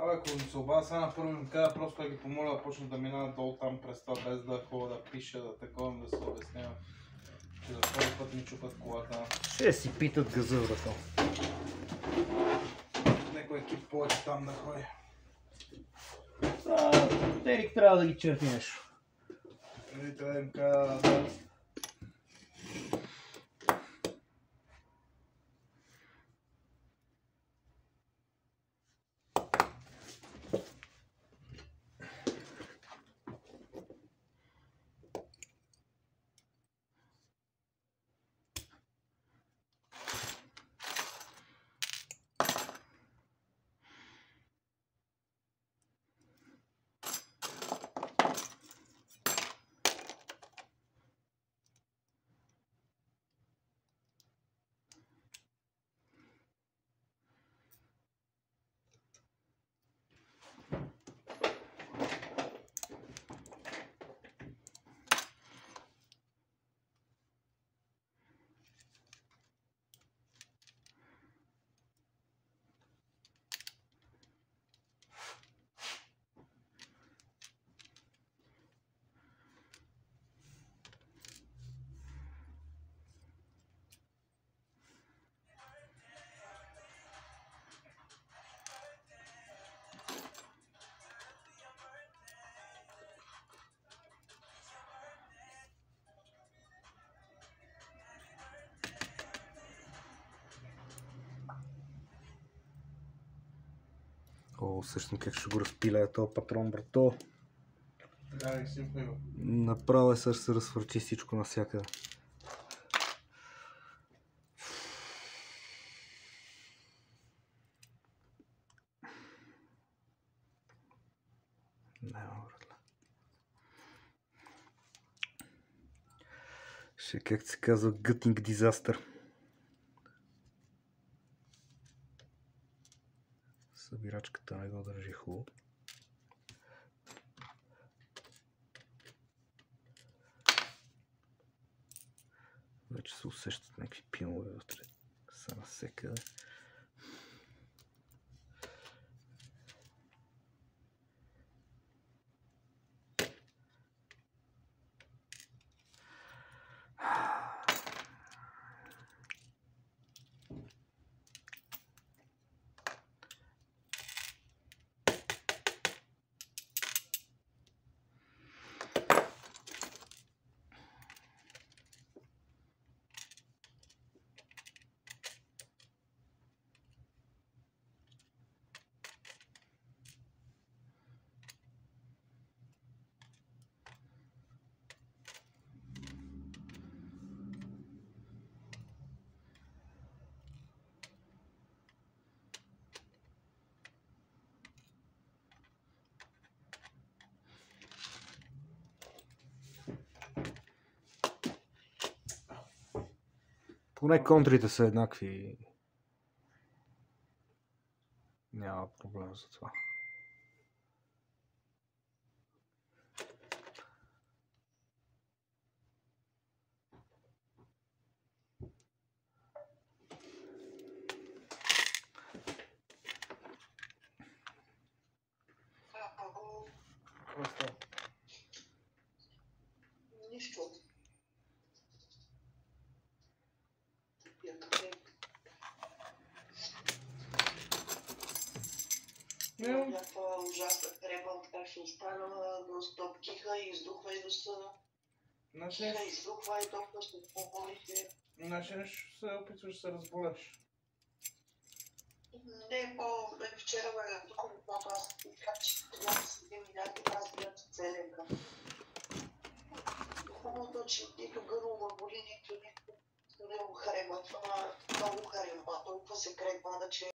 Абе, ако ми се обадя сега на първо им кажа, просто да ги помоля да почнат да минават долу там през това, без да ходя да пиша, да таковам, да се обяснявам. Че за втори път ми чупат колата. Ще си питат газа, брато. Некой екип повече там да ходи. Ерик трябва да ги черпи нещо. Или трябва да им кажа да... О, усещам как ще го разпиля този патрон, брато. Да, не си пива. Направо сега ще се разфърчи всичко навсякъде. Няма, братле. Ще, как се казва, гътинг дизастър. Събирачката не го държи хубаво. Вече се усещат някакви пилове вътре. Са навсекъде. Поне контрите са еднакви. Няма проблем за това. Нищо. Някаква ужасна крема, така ще останала, но стопкиха и издухва и доста. Киха издухва и толкова ще помолите. Значи нещо се опитваш да се разболеш. Не, вчера ме духом много аз така, че трябва да седим и някакви разгледат целенка. Хубавото, че нито гърло ме боли, нито не го харема. Това много харема. Толкова се крепва, че